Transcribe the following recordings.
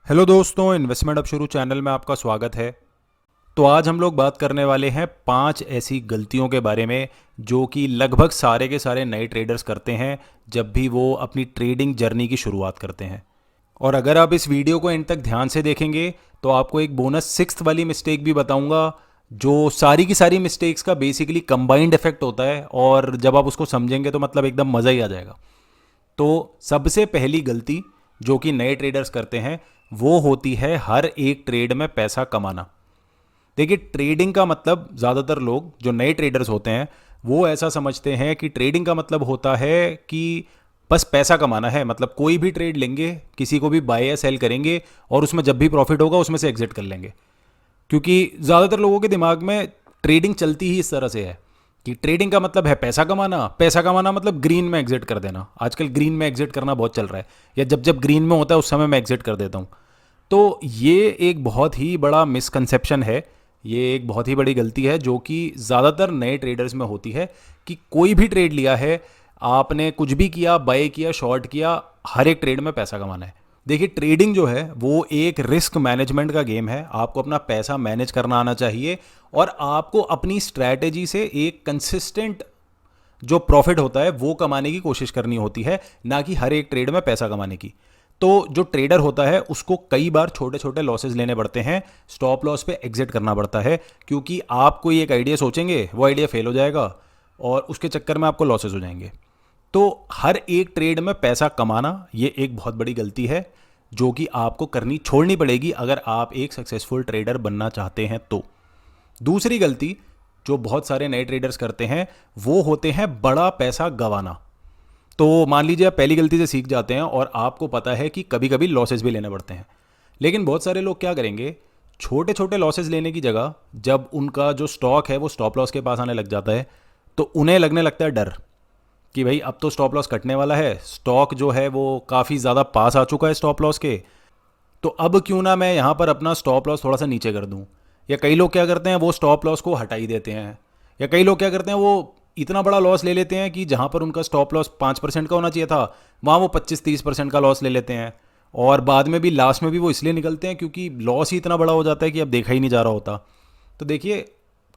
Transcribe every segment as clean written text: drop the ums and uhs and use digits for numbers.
Hello दोस्तों, investment अब शुरू चैनल में आपका स्वागत है। तो आज हम लोग बात करने वाले हैं 5 ऐसी गलतियों के बारे में जो कि लगभग सारे के सारे नए ट्रेडर्स करते हैं जब भी वो अपनी ट्रेडिंग जर्नी की शुरुआत करते हैं। और अगर आप इस वीडियो को एंड तक ध्यान से देखेंगे तो आपको एक बोनस सिक्स्थ वाली मिस्टेक भी बताऊंगा जो सारी की सारी मिस्टेक्स का बेसिकली कंबाइंड इफेक्ट होता है, और जब आप उसको समझेंगे तो मतलब एकदम मज़ा ही आ जाएगा। तो सबसे पहली गलती जो कि नए ट्रेडर्स करते हैं वो होती है हर एक ट्रेड में पैसा कमाना। देखिए, ट्रेडिंग का मतलब ज़्यादातर लोग जो नए ट्रेडर्स होते हैं वो ऐसा समझते हैं कि ट्रेडिंग का मतलब होता है कि बस पैसा कमाना है। मतलब कोई भी ट्रेड लेंगे, किसी को भी बाय या सेल करेंगे और उसमें जब भी प्रॉफिट होगा उसमें से एग्जिट कर लेंगे। क्योंकि ज़्यादातर लोगों के दिमाग में ट्रेडिंग चलती ही इस तरह से है कि ट्रेडिंग का मतलब है पैसा कमाना। पैसा कमाना मतलब ग्रीन में एग्जिट कर देना। आजकल ग्रीन में एग्जिट करना बहुत चल रहा है, या जब जब ग्रीन में होता है उस समय मैं एग्जिट कर देता हूँ। तो ये एक बहुत ही बड़ा मिसकंसेप्शन है, ये एक बहुत ही बड़ी गलती है जो कि ज़्यादातर नए ट्रेडर्स में होती है कि कोई भी ट्रेड लिया है, आपने कुछ भी किया, बाय किया, शॉर्ट किया, हर एक ट्रेड में पैसा कमाना है। देखिए, ट्रेडिंग जो है वो एक रिस्क मैनेजमेंट का गेम है। आपको अपना पैसा मैनेज करना आना चाहिए और आपको अपनी स्ट्रैटेजी से एक कंसिस्टेंट जो प्रॉफिट होता है वो कमाने की कोशिश करनी होती है, ना कि हर एक ट्रेड में पैसा कमाने की। तो जो ट्रेडर होता है उसको कई बार छोटे छोटे लॉसेस लेने पड़ते हैं, स्टॉप लॉस पे एग्जिट करना पड़ता है, क्योंकि आप कोई एक आइडिया सोचेंगे, वो आइडिया फेल हो जाएगा और उसके चक्कर में आपको लॉसेस हो जाएंगे। तो हर एक ट्रेड में पैसा कमाना ये एक बहुत बड़ी गलती है जो कि आपको करनी छोड़नी पड़ेगी अगर आप एक सक्सेसफुल ट्रेडर बनना चाहते हैं। तो दूसरी गलती जो बहुत सारे नए ट्रेडर्स करते हैं वो होते हैं बड़ा पैसा गंवाना। तो मान लीजिए आप पहली गलती से सीख जाते हैं और आपको पता है कि कभी कभी लॉसेस भी लेने पड़ते हैं, लेकिन बहुत सारे लोग क्या करेंगे, छोटे छोटे लॉसेस लेने की जगह जब उनका जो स्टॉक है वो स्टॉप लॉस के पास आने लग जाता है तो उन्हें लगने लगता है डर कि भाई अब तो स्टॉप लॉस कटने वाला है, स्टॉक जो है वो काफ़ी ज़्यादा पास आ चुका है स्टॉप लॉस के, तो अब क्यों ना मैं यहाँ पर अपना स्टॉप लॉस थोड़ा सा नीचे कर दूँ। या कई लोग क्या करते हैं, वो स्टॉप लॉस को हटा ही देते हैं। या कई लोग क्या करते हैं, वो इतना बड़ा लॉस ले लेते हैं कि जहाँ पर उनका स्टॉप लॉस 5% का होना चाहिए था वहाँ वो 25-30% का लॉस ले लेते हैं। और बाद में भी लास्ट में भी वो इसलिए निकलते हैं क्योंकि लॉस ही इतना बड़ा हो जाता है कि अब देखा ही नहीं जा रहा होता। तो देखिए,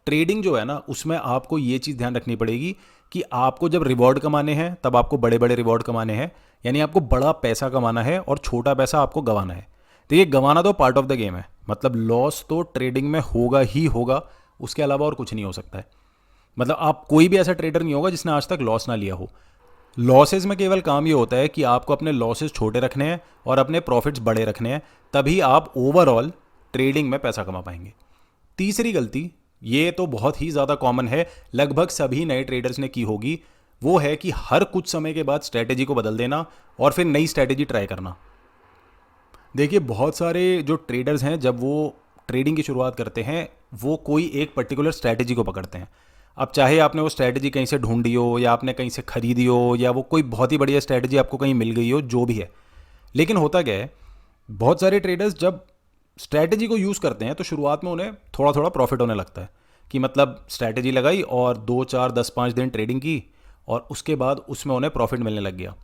ट्रेडिंग जो है ना उसमें आपको ये चीज़ ध्यान रखनी पड़ेगी कि आपको जब रिवॉर्ड कमाने हैं तब आपको बड़े बड़े रिवॉर्ड कमाने हैं, यानी आपको बड़ा पैसा कमाना है और छोटा पैसा आपको गंवाना है। तो ये गंवाना तो पार्ट ऑफ द गेम है, मतलब लॉस तो ट्रेडिंग में होगा ही होगा, उसके अलावा और कुछ नहीं हो सकता है। मतलब आप कोई भी ऐसा ट्रेडर नहीं होगा जिसने आज तक लॉस ना लिया हो। लॉसेस में केवल काम ये होता है कि आपको अपने लॉसेस छोटे रखने हैं और अपने प्रॉफिट्स बड़े रखने हैं, तभी आप ओवरऑल ट्रेडिंग में पैसा कमा पाएंगे। तीसरी गलती, ये तो बहुत ही ज़्यादा कॉमन है, लगभग सभी नए ट्रेडर्स ने की होगी, वो है कि हर कुछ समय के बाद स्ट्रैटेजी को बदल देना और फिर नई स्ट्रैटेजी ट्राई करना। देखिए, बहुत सारे जो ट्रेडर्स हैं जब वो ट्रेडिंग की शुरुआत करते हैं वो कोई एक पर्टिकुलर स्ट्रैटेजी को पकड़ते हैं। अब चाहे आपने वो स्ट्रैटेजी कहीं से ढूंढी हो या आपने कहीं से खरीदी हो या वो कोई बहुत ही बढ़िया स्ट्रैटेजी आपको कहीं मिल गई हो, जो भी है, लेकिन होता क्या है, बहुत सारे ट्रेडर्स जब स्ट्रैटेजी को यूज़ करते हैं तो शुरुआत में उन्हें थोड़ा थोड़ा प्रॉफिट होने लगता है कि मतलब स्ट्रैटेजी लगाई और 2 4 10 5 दिन ट्रेडिंग की और उसके बाद उसमें उन्हें प्रॉफिट मिलने लग गया।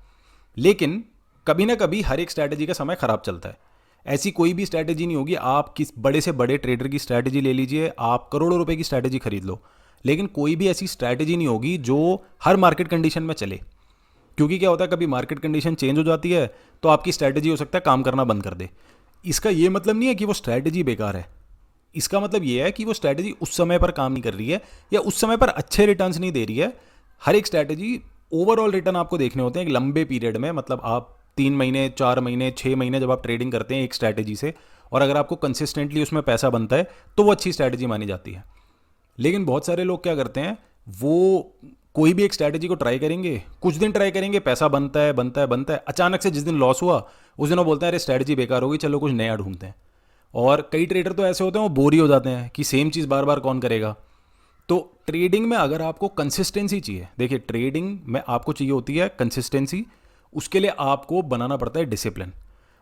लेकिन कभी ना कभी हर एक स्ट्रैटेजी का समय खराब चलता है। ऐसी कोई भी स्ट्रैटेजी नहीं होगी, आप किस बड़े से बड़े ट्रेडर की स्ट्रैटेजी ले लीजिए, आप करोड़ों रुपए की स्ट्रैटेजी खरीद लो, लेकिन कोई भी ऐसी स्ट्रैटेजी नहीं होगी जो हर मार्केट कंडीशन में चले। क्योंकि क्या होता है, कभी मार्केट कंडीशन चेंज हो जाती है तो आपकी स्ट्रैटेजी हो सकता है काम करना बंद कर दे। इसका ये मतलब नहीं है कि वो स्ट्रैटेजी बेकार है, इसका मतलब ये है कि वो स्ट्रैटेजी उस समय पर काम नहीं कर रही है या उस समय पर अच्छे रिटर्न्स नहीं दे रही है। हर एक स्ट्रैटेजी ओवरऑल रिटर्न आपको देखने होते हैं एक लंबे पीरियड में, मतलब आप 3 महीने, 4 महीने, 6 महीने जब आप ट्रेडिंग करते हैं एक स्ट्रैटेजी से, और अगर आपको कंसिस्टेंटली उसमें पैसा बनता है तो वो अच्छी स्ट्रैटेजी मानी जाती है। लेकिन बहुत सारे लोग क्या करते हैं, वो कोई भी एक स्ट्रैटेजी को ट्राई करेंगे, कुछ दिन ट्राई करेंगे, पैसा बनता है बनता है बनता है, अचानक से जिस दिन लॉस हुआ उस दिन वो बोलते हैं अरे स्ट्रैटेजी बेकार होगी, चलो कुछ नया ढूंढते हैं। और कई ट्रेडर तो ऐसे होते हैं वो बोर ही हो जाते हैं कि सेम चीज़ बार बार कौन करेगा। तो ट्रेडिंग में अगर आपको कंसिस्टेंसी चाहिए, देखिए ट्रेडिंग में आपको चाहिए होती है कंसिस्टेंसी, उसके लिए आपको बनाना पड़ता है डिसिप्लिन।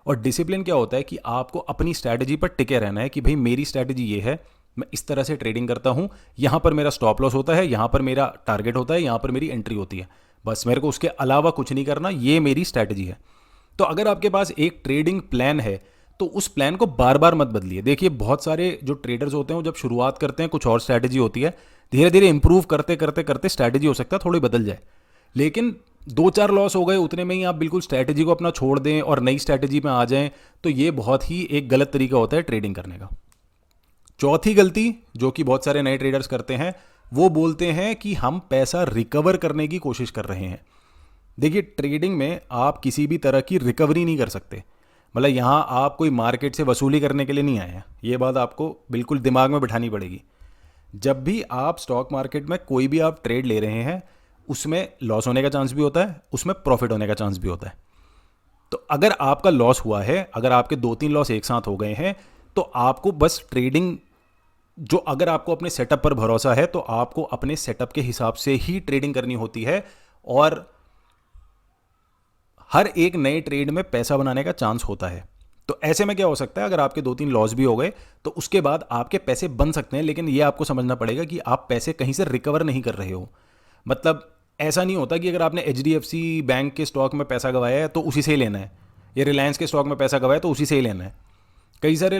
और डिसिप्लिन क्या होता है कि आपको अपनी स्ट्रैटेजी पर टिके रहना है कि भाई मेरी स्ट्रैटेजी ये है, मैं इस तरह से ट्रेडिंग करता हूँ, यहाँ पर मेरा स्टॉप लॉस होता है, यहाँ पर मेरा टारगेट होता है, यहाँ पर मेरी एंट्री होती है, बस मेरे को उसके अलावा कुछ नहीं करना, ये मेरी स्ट्रैटेजी है। तो अगर आपके पास एक ट्रेडिंग प्लान है तो उस प्लान को बार बार मत बदलिए। देखिए बहुत सारे जो ट्रेडर्स होते हैं वो जब शुरुआत करते हैं कुछ और स्ट्रैटेजी होती है, धीरे धीरे इंप्रूव करते करते करते स्ट्रैटेजी हो सकता है थोड़ी बदल जाए, लेकिन दो चार लॉस हो गए उतने में ही आप बिल्कुल स्ट्रैटेजी को अपना छोड़ दें और नई स्ट्रैटेजी में आ जाएं, तो ये बहुत ही एक गलत तरीका होता है ट्रेडिंग करने का। चौथी गलती जो कि बहुत सारे नए ट्रेडर्स करते हैं, वो बोलते हैं कि हम पैसा रिकवर करने की कोशिश कर रहे हैं। देखिए ट्रेडिंग में आप किसी भी तरह की रिकवरी नहीं कर सकते। मतलब यहाँ आप कोई मार्केट से वसूली करने के लिए नहीं आए हैं, ये बात आपको बिल्कुल दिमाग में बिठानी पड़ेगी। जब भी आप स्टॉक मार्केट में कोई भी आप ट्रेड ले रहे हैं, उसमें लॉस होने का चांस भी होता है, उसमें प्रॉफिट होने का चांस भी होता है। तो अगर आपका लॉस हुआ है, अगर आपके दो तीन लॉस एक साथ हो गए हैं, तो आपको बस ट्रेडिंग जो, अगर आपको अपने सेटअप पर भरोसा है तो आपको अपने सेटअप के हिसाब से ही ट्रेडिंग करनी होती है, और हर एक नए ट्रेड में पैसा बनाने का चांस होता है। तो ऐसे में क्या हो सकता है, अगर आपके दो तीन लॉस भी हो गए तो उसके बाद आपके पैसे बन सकते हैं, लेकिन ये आपको समझना पड़ेगा कि आप पैसे कहीं से रिकवर नहीं कर रहे हो। मतलब ऐसा नहीं होता कि अगर आपने HDFC बैंक के स्टॉक में पैसा गवाया है तो उसी से ही लेना है, या रिलायंस के स्टॉक में पैसा गवाया तो उसी से ही लेना है। कई सारे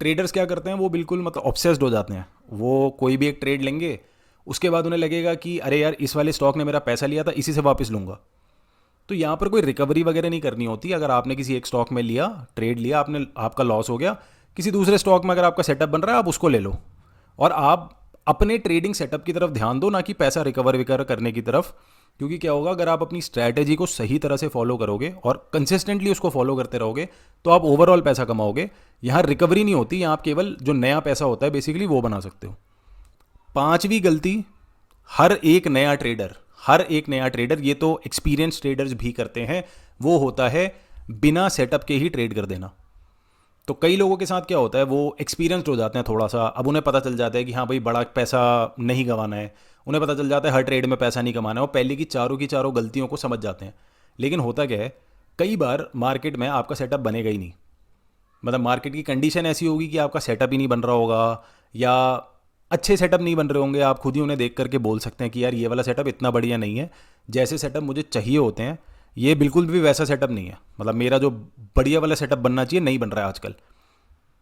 ट्रेडर्स क्या करते हैं, वो बिल्कुल मतलब ऑब्सेस्ड हो जाते हैं। वो कोई भी एक ट्रेड लेंगे, उसके बाद उन्हें लगेगा कि अरे यार इस वाले स्टॉक ने मेरा पैसा लिया था, इसी से वापस लूँगा। तो यहाँ पर कोई रिकवरी वगैरह नहीं करनी होती। अगर आपने किसी एक स्टॉक में लिया, ट्रेड लिया, आपने, आपका लॉस हो गया, किसी दूसरे स्टॉक में अगर आपका सेटअप बन रहा है आप उसको ले लो, और आप अपने ट्रेडिंग सेटअप की तरफ ध्यान दो, ना कि पैसा रिकवर विकर करने की तरफ। क्योंकि क्या होगा, अगर आप अपनी स्ट्रैटेजी को सही तरह से फॉलो करोगे और कंसिस्टेंटली उसको फॉलो करते रहोगे तो आप ओवरऑल पैसा कमाओगे। यहाँ रिकवरी नहीं होती, यहाँ आप केवल जो नया पैसा होता है बेसिकली वो बना सकते हो। पांचवी गलती, हर एक नया ट्रेडर, हर एक नया ट्रेडर, ये तो एक्सपीरियंस ट्रेडर्स भी करते हैं, वो होता है बिना सेटअप के ही ट्रेड कर देना। तो कई लोगों के साथ क्या होता है, वो एक्सपीरियंस्ड हो जाते हैं थोड़ा सा, अब उन्हें पता चल जाता है कि हाँ भाई बड़ा पैसा नहीं गंवाना है, उन्हें पता चल जाता है हर ट्रेड में पैसा नहीं कमाना है, वो पहले की चारों गलतियों को समझ जाते हैं। लेकिन होता क्या है, कई बार मार्केट में आपका सेटअप बनेगा ही नहीं। मतलब मार्केट की कंडीशन ऐसी होगी कि आपका सेटअप ही नहीं बन रहा होगा, या अच्छे सेटअप नहीं बन रहे होंगे। आप खुद ही उन्हें देख करके बोल सकते हैं कि यार ये वाला सेटअप इतना बढ़िया नहीं है, जैसे सेटअप मुझे चाहिए होते हैं ये बिल्कुल भी वैसा सेटअप नहीं है। मतलब मेरा जो बढ़िया वाला सेटअप बनना चाहिए नहीं बन रहा है आजकल।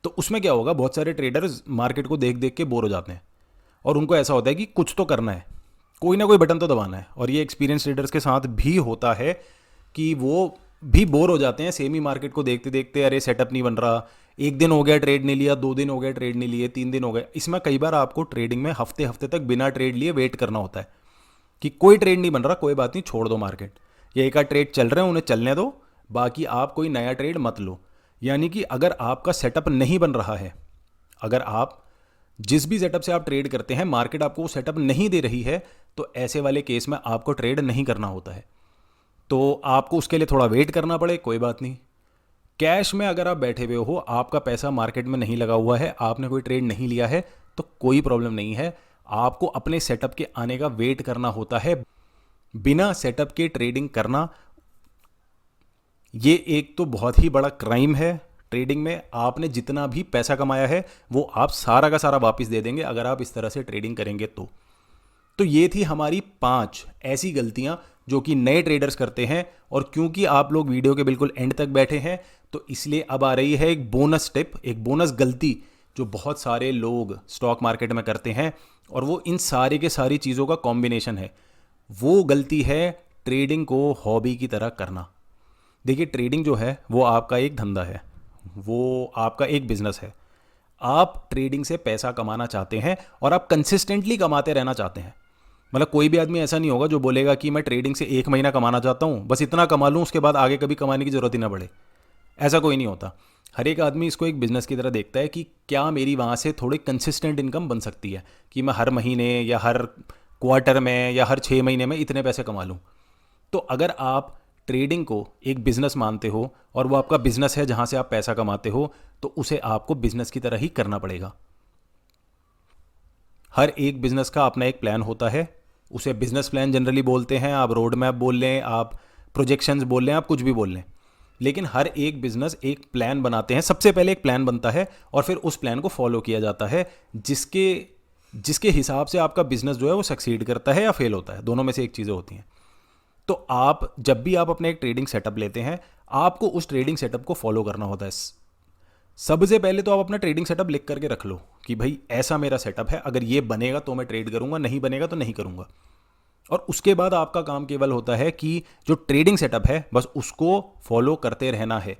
तो उसमें क्या होगा, बहुत सारे ट्रेडर्स मार्केट को देख देख के बोर हो जाते हैं, और उनको ऐसा होता है कि कुछ तो करना है, कोई ना कोई बटन तो दबाना है। और ये एक्सपीरियंस ट्रेडर्स के साथ भी होता है कि वो भी बोर हो जाते हैं सेम ही मार्केट को देखते देखते। अरे सेटअप नहीं बन रहा, एक दिन हो गया ट्रेड नहीं लिया, 2 दिन हो गए ट्रेड नहीं लिए, 3 दिन हो गए। इसमें कई बार आपको ट्रेडिंग में हफ्ते हफ्ते तक बिना ट्रेड लिए वेट करना होता है कि कोई ट्रेड नहीं बन रहा, कोई बात नहीं, छोड़ दो मार्केट, ये एक आध ट्रेड चल रहे हैं उन्हें चलने दो, बाकी आप कोई नया ट्रेड मत लो। यानी कि अगर आपका सेटअप नहीं बन रहा है, अगर आप जिस भी सेटअप से आप ट्रेड करते हैं मार्केट आपको वो सेटअप नहीं दे रही है, तो ऐसे वाले केस में आपको ट्रेड नहीं करना होता है। तो आपको उसके लिए थोड़ा वेट करना पड़े, कोई बात नहीं। कैश में अगर आप बैठे हुए हो, आपका पैसा मार्केट में नहीं लगा हुआ है, आपने कोई ट्रेड नहीं लिया है, तो कोई प्रॉब्लम नहीं है। आपको अपने सेटअप के आने का वेट करना होता है। बिना सेटअप के ट्रेडिंग करना, ये एक तो बहुत ही बड़ा क्राइम है ट्रेडिंग में। आपने जितना भी पैसा कमाया है वो आप सारा का सारा वापस दे देंगे अगर आप इस तरह से ट्रेडिंग करेंगे तो ये थी हमारी 5 ऐसी गलतियां जो कि नए ट्रेडर्स करते हैं। और क्योंकि आप लोग वीडियो के बिल्कुल एंड तक बैठे हैं, तो इसलिए अब आ रही है एक बोनस टिप, एक बोनस गलती जो बहुत सारे लोग स्टॉक मार्केट में करते हैं, और वो इन सारी के सारी चीज़ों का कॉम्बिनेशन है। वो गलती है ट्रेडिंग को हॉबी की तरह करना। देखिए ट्रेडिंग जो है वो आपका एक धंधा है, वो आपका एक बिजनेस है। आप ट्रेडिंग से पैसा कमाना चाहते हैं और आप कंसिस्टेंटली कमाते रहना चाहते हैं। मतलब कोई भी आदमी ऐसा नहीं होगा जो बोलेगा कि मैं ट्रेडिंग से 1 महीना कमाना चाहता हूँ, बस इतना कमा लूँ, उसके बाद आगे कभी कमाने की ज़रूरत ही ना पड़े। ऐसा कोई नहीं होता। हर एक आदमी इसको एक बिज़नेस की तरह देखता है कि क्या मेरी वहाँ से थोड़ी कंसिस्टेंट इनकम बन सकती है, कि मैं हर महीने या हर क्वार्टर में या हर 6 महीने में इतने पैसे कमा लूँ। तो अगर आप ट्रेडिंग को एक बिज़नेस मानते हो और वो आपका बिज़नेस है जहाँ से आप पैसा कमाते हो, तो उसे आपको बिज़नेस की तरह ही करना पड़ेगा। हर एक बिज़नेस का अपना एक प्लान होता है, उसे बिज़नेस प्लान जनरली बोलते हैं। आप रोड मैप बोल लें, आप प्रोजेक्शंस बोल लें, आप कुछ भी बोल लें, लेकिन हर एक बिज़नेस एक प्लान बनाते हैं। सबसे पहले एक प्लान बनता है और फिर उस प्लान को फॉलो किया जाता है, जिसके हिसाब से आपका बिज़नेस जो है वो सक्सीड करता है या फेल होता है, दोनों में से एक चीज़ें होती हैं। तो आप जब भी आप अपने एक ट्रेडिंग सेटअप लेते हैं, आपको उस ट्रेडिंग सेटअप को फॉलो करना होता है। सबसे पहले तो आप अपना ट्रेडिंग सेटअप लिख करके रख लो कि भाई ऐसा मेरा सेटअप है, अगर ये बनेगा तो मैं ट्रेड करूंगा, नहीं बनेगा तो नहीं करूंगा। और उसके बाद आपका काम केवल होता है कि जो ट्रेडिंग सेटअप है बस उसको फॉलो करते रहना है।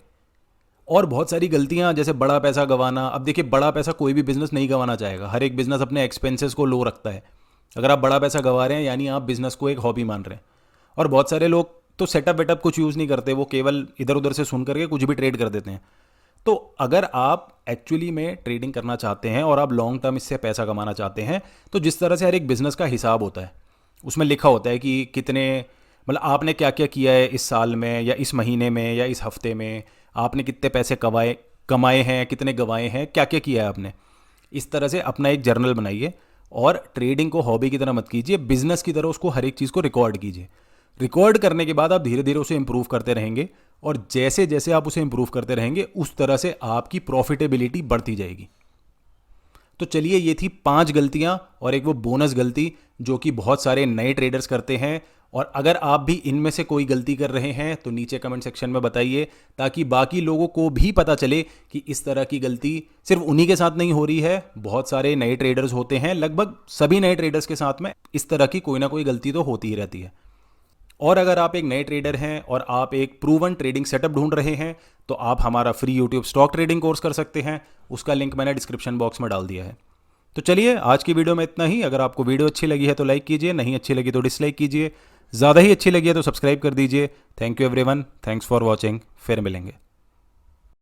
और बहुत सारी गलतियां, जैसे बड़ा पैसा गंवाना। अब देखिए, बड़ा पैसा कोई भी बिजनेस नहीं गंवाना चाहेगा, हर एक बिजनेस अपने एक्सपेंसेस को लो रखता है। अगर आप बड़ा पैसा गंवा रहे हैं यानी आप बिजनेस को एक हॉबी मान रहे हैं। और बहुत सारे लोग तो सेटअप वेटअप कुछ यूज़ नहीं करते, वो केवल इधर उधर से सुन करके कुछ भी ट्रेड कर देते हैं। तो अगर आप एक्चुअली में ट्रेडिंग करना चाहते हैं और आप लॉन्ग टर्म इससे पैसा कमाना चाहते हैं, तो जिस तरह से हर एक बिजनेस का हिसाब होता है उसमें लिखा होता है कि कितने, मतलब आपने क्या क्या किया है इस साल में या इस महीने में या इस हफ्ते में, आपने कितने पैसे कमाए हैं, कितने गंवाए हैं, क्या क्या किया है आपने। इस तरह से अपना एक जर्नल बनाइए और ट्रेडिंग को हॉबी की तरह मत कीजिए, बिजनेस की तरह उसको हर एक चीज़ को रिकॉर्ड कीजिए। रिकॉर्ड करने के बाद आप धीरे धीरे उसे इंप्रूव करते रहेंगे और जैसे जैसे आप उसे इंप्रूव करते रहेंगे उस तरह से आपकी प्रॉफिटेबिलिटी बढ़ती जाएगी। तो चलिए, ये थी 5 गलतियां और एक वो बोनस गलती जो कि बहुत सारे नए ट्रेडर्स करते हैं। और अगर आप भी इनमें से कोई गलती कर रहे हैं तो नीचे कमेंट सेक्शन में बताइए, ताकि बाकी लोगों को भी पता चले कि इस तरह की गलती सिर्फ उन्हीं के साथ नहीं हो रही है, बहुत सारे नए ट्रेडर्स होते हैं, लगभग सभी नए ट्रेडर्स के साथ में इस तरह की कोई ना कोई गलती तो होती ही रहती है। और अगर आप एक नए ट्रेडर हैं और आप एक प्रूवन ट्रेडिंग सेटअप ढूंढ रहे हैं तो आप हमारा free YouTube stock trading course कर सकते हैं, उसका लिंक मैंने डिस्क्रिप्शन बॉक्स में डाल दिया है। तो चलिए, आज की वीडियो में इतना ही। अगर आपको वीडियो अच्छी लगी है तो लाइक कीजिए, नहीं अच्छी लगी तो डिसलाइक कीजिए, ज़्यादा ही अच्छी लगी है तो सब्सक्राइब कर दीजिए। Thank you everyone, thanks for watching, फिर मिलेंगे।